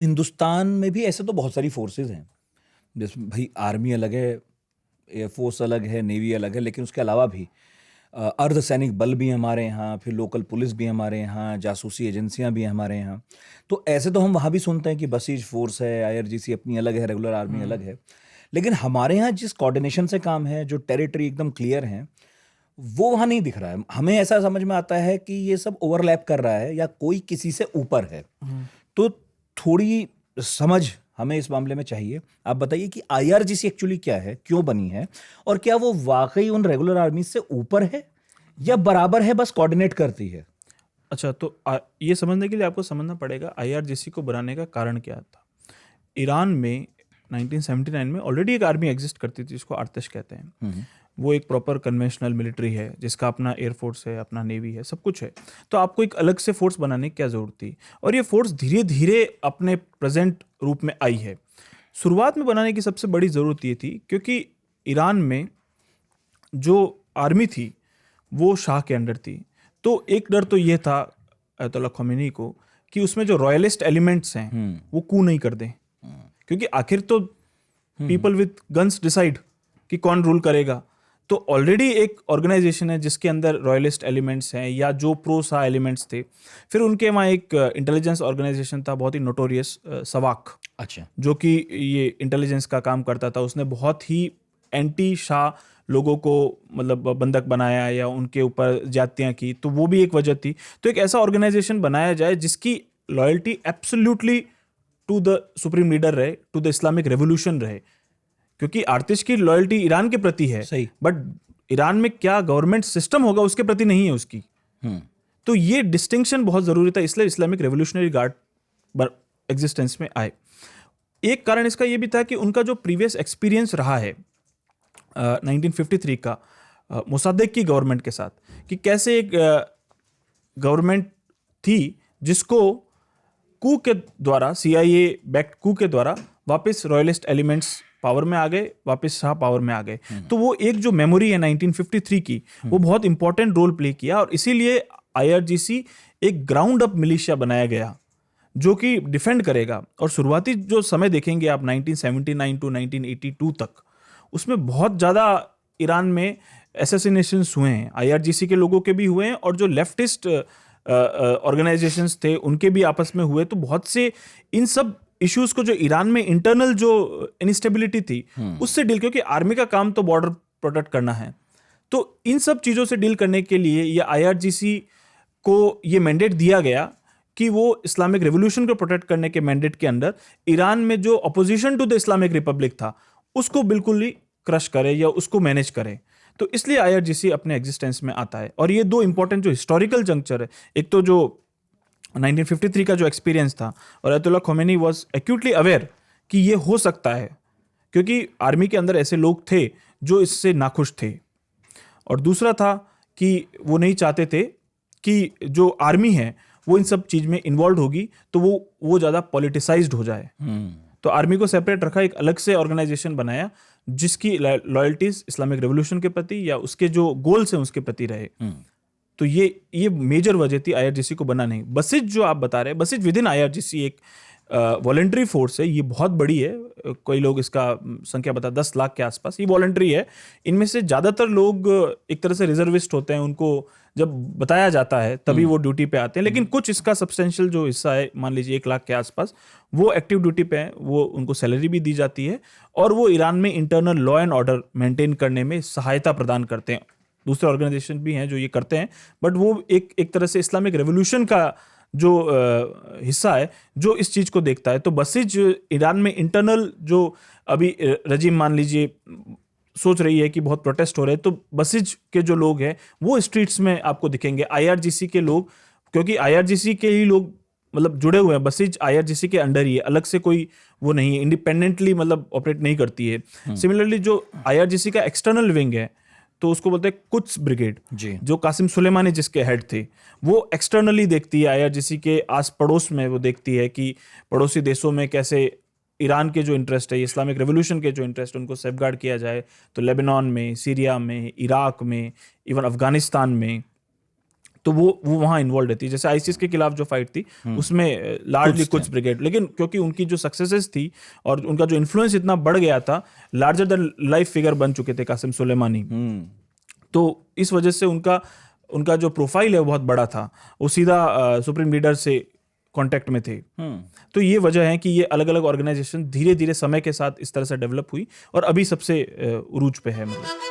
हिंदुस्तान में भी ऐसे तो बहुत सारी फोर्सेस हैं, जैसे भाई आर्मी अलग है, एयरफोर्स अलग है, नेवी अलग है, लेकिन उसके अलावा भी अर्धसैनिक बल भी हैं हमारे यहाँ, फिर लोकल पुलिस भी है हमारे यहाँ, जासूसी एजेंसियाँ भी हैं हमारे यहाँ। तो ऐसे तो हम वहाँ भी सुनते हैं कि बसीज फोर्स है, आईआरजीसी अपनी अलग है, रेगुलर आर्मी अलग है। लेकिन हमारे यहाँ जिस कोऑर्डिनेशन से काम है, जो टेरिटरी एकदम क्लियर है, वो वहाँ नहीं दिख रहा है। हमें ऐसा समझ में आता है कि ये सब ओवरलैप कर रहा है या कोई किसी से ऊपर है। तो थोड़ी समझ हमें इस मामले में चाहिए। आप बताइए कि आईआरजीसी एक्चुअली क्या है, क्यों बनी है, और क्या वो वाकई उन रेगुलर आर्मी से ऊपर है या बराबर है, बस कोऑर्डिनेट करती है? अच्छा, तो ये समझने के लिए आपको समझना पड़ेगा आईआरजीसी को बनाने का कारण क्या था। ईरान में 1979 में ऑलरेडी एक आर्मी एग्जिस्ट करती थी जिसको आर्तश कहते हैं। वो एक प्रॉपर कन्वेंशनल मिलिट्री है जिसका अपना एयरफोर्स है, अपना नेवी है, सब कुछ है। तो आपको एक अलग से फोर्स बनाने की क्या ज़रूरत थी, और ये फोर्स धीरे धीरे अपने प्रेजेंट रूप में आई है। शुरुआत में बनाने की सबसे बड़ी ज़रूरत ये थी क्योंकि ईरान में जो आर्मी थी वो शाह के अंडर थी। तो एक डर तो ये था अयतुल्ला ख़ोमेनी को कि उसमें जो रॉयलिस्ट एलिमेंट्स हैं वो कू नहीं कर दें, क्योंकि आखिर तो पीपल विथ गन्स डिसाइड कि कौन रूल करेगा। तो ऑलरेडी एक ऑर्गेनाइजेशन है जिसके अंदर रॉयलिस्ट एलिमेंट्स हैं या जो प्रो शाह एलिमेंट्स थे। फिर उनके वहाँ एक इंटेलिजेंस ऑर्गेनाइजेशन था बहुत ही नोटोरियस, सवाक, अच्छा। जो कि ये इंटेलिजेंस का काम करता था। उसने बहुत ही एंटी शाह लोगों को मतलब बंधक बनाया या उनके ऊपर ज्यादतियाँ की, तो वो भी एक वजह थी। तो एक ऐसा ऑर्गेनाइजेशन बनाया जाए जिसकी loyalty absolutely to the supreme leader रहे, टू द इस्लामिक रेवोल्यूशन रहे, क्योंकि आर्तिश की लॉयल्टी ईरान के प्रति है, सही। बट ईरान में क्या गवर्नमेंट सिस्टम होगा उसके प्रति नहीं है उसकी। तो ये डिस्टिंक्शन बहुत जरूरी था, इसलिए इस्लामिक रेवोल्यूशनरी गार्ड एग्जिस्टेंस में आए। एक कारण इसका ये भी था कि उनका जो प्रीवियस एक्सपीरियंस रहा है 1953 का मोसादेक की गवर्नमेंट के साथ, कि कैसे एक गवर्नमेंट थी जिसको कू के द्वारा, CIA बैक्ड कू के द्वारा वापस रॉयलिस्ट एलिमेंट्स पावर में आ गए, वापस शाह पावर में आ गए। तो वो एक जो मेमोरी है 1953 की, वो बहुत इंपॉर्टेंट रोल प्ले किया, और इसीलिए IRGC एक ग्राउंड अप मिलिशिया बनाया गया जो कि डिफेंड करेगा। और शुरुआती जो समय देखेंगे आप 1979 टू 1982 तक, उसमें बहुत ज़्यादा ईरान में एसेसिनेशंस हुए हैं, IRGC के लोगों के भी हुए हैं और जो लेफ्टिस्ट ऑर्गेनाइजेशंस थे उनके भी आपस में हुए। तो बहुत से इन सब इश्यूज को, जो ईरान में इंटरनल जो इनस्टेबिलिटी थी उससे डील, क्योंकि आर्मी का काम तो बॉर्डर प्रोटेक्ट करना है, तो इन सब चीज़ों से डील करने के लिए ये IRGC को ये मैंडेट दिया गया कि वो इस्लामिक रेवोल्यूशन को प्रोटेक्ट करने के मैंडेट के अंदर ईरान में जो opposition to the Islamic republic था उसको बिल्कुल ही क्रश करे या उसको मैनेज करे। तो इसलिए IRGC अपने एग्जिस्टेंस में आता है। और ये दो इंपॉर्टेंट जो हिस्टोरिकल जंक्चर है, एक तो जो 1953 का जो एक्सपीरियंस था, और अयतुल्ला ख़ोमेनी वाज एक्यूटली अवेयर कि ये हो सकता है, क्योंकि आर्मी के अंदर ऐसे लोग थे जो इससे नाखुश थे। और दूसरा था कि वो नहीं चाहते थे कि जो आर्मी है वो इन सब चीज में इन्वॉल्व होगी तो वो ज़्यादा पॉलिटिसाइज्ड हो जाए। तो आर्मी को सेपरेट रखा, एक अलग से ऑर्गेनाइजेशन बनाया जिसकी लॉयल्टीज इस्लामिक रेवोल्यूशन के प्रति या उसके जो गोल्स हैं उसके प्रति रहे। तो ये मेजर वजह थी IRGC को बनाने। बसिज जो आप बता रहे हैं, बसिज विद इन IRGC एक वॉलेंट्री फोर्स है, ये बहुत बड़ी है। कोई लोग इसका संख्या बता 10 लाख के आसपास, ये वॉलेंट्री है। इनमें से ज़्यादातर लोग एक तरह से रिजर्विस्ट होते हैं, उनको जब बताया जाता है तभी वो ड्यूटी पे आते हैं। लेकिन कुछ इसका सब्सटेंशियल जो हिस्सा है, मान लीजिए 1 लाख के आसपास, वो एक्टिव ड्यूटी पे हैं, वो उनको सैलरी भी दी जाती है और वो ईरान में internal law and order maintain करने में सहायता प्रदान करते हैं। दूसरे ऑर्गेनाइजेशन भी हैं जो ये करते हैं, बट वो एक तरह से इस्लामिक रेवोल्यूशन का जो हिस्सा है जो इस चीज़ को देखता है। तो बसिज ईरान में इंटरनल जो अभी रजीम मान लीजिए सोच रही है कि बहुत प्रोटेस्ट हो रहे हैं, तो बसिज के जो लोग हैं वो स्ट्रीट्स में आपको दिखेंगे। IRGC के लोग, क्योंकि IRGC के ही लोग मतलब जुड़े हुए हैं, बसिज IRGC के अंडर ही है, अलग से कोई वो नहीं है, इंडिपेंडेंटली मतलब ऑपरेट नहीं करती है। सिमिलरली जो IRGC का एक्सटर्नल विंग है तो उसको बोलते हैं कुद्स ब्रिगेड, जो कासिम सुलेमानी जिसके हेड थे, वो एक्सटर्नली देखती है IRGC के आस पड़ोस में, वो देखती है कि पड़ोसी देशों में कैसे ईरान के जो इंटरेस्ट है, इस्लामिक रेवोल्यूशन के जो इंटरेस्ट है, उनको सेफगार्ड किया जाए। तो लेबनान में, सीरिया में, इराक में, इवन अफगानिस्तान में, तो वो वहाँ इन्वॉल्व रहती है। जैसे आईसिस के खिलाफ जो फाइट थी उसमें लार्जली कुछ ब्रिगेड, लेकिन क्योंकि उनकी जो सक्सेसेस थी और उनका जो इन्फ्लुएंस इतना बढ़ गया था, लार्जर देन लाइफ फिगर बन चुके थे कासिम सुलेमानी, तो इस वजह से उनका जो प्रोफाइल है वो बहुत बड़ा था। वो सीधा सुप्रीम लीडर से कांटेक्ट में थे। तो ये वजह है कि ये अलग अलग ऑर्गेनाइजेशन धीरे धीरे समय के साथ इस तरह से डेवलप हुई और अभी सबसे उरूज पे है मतलब।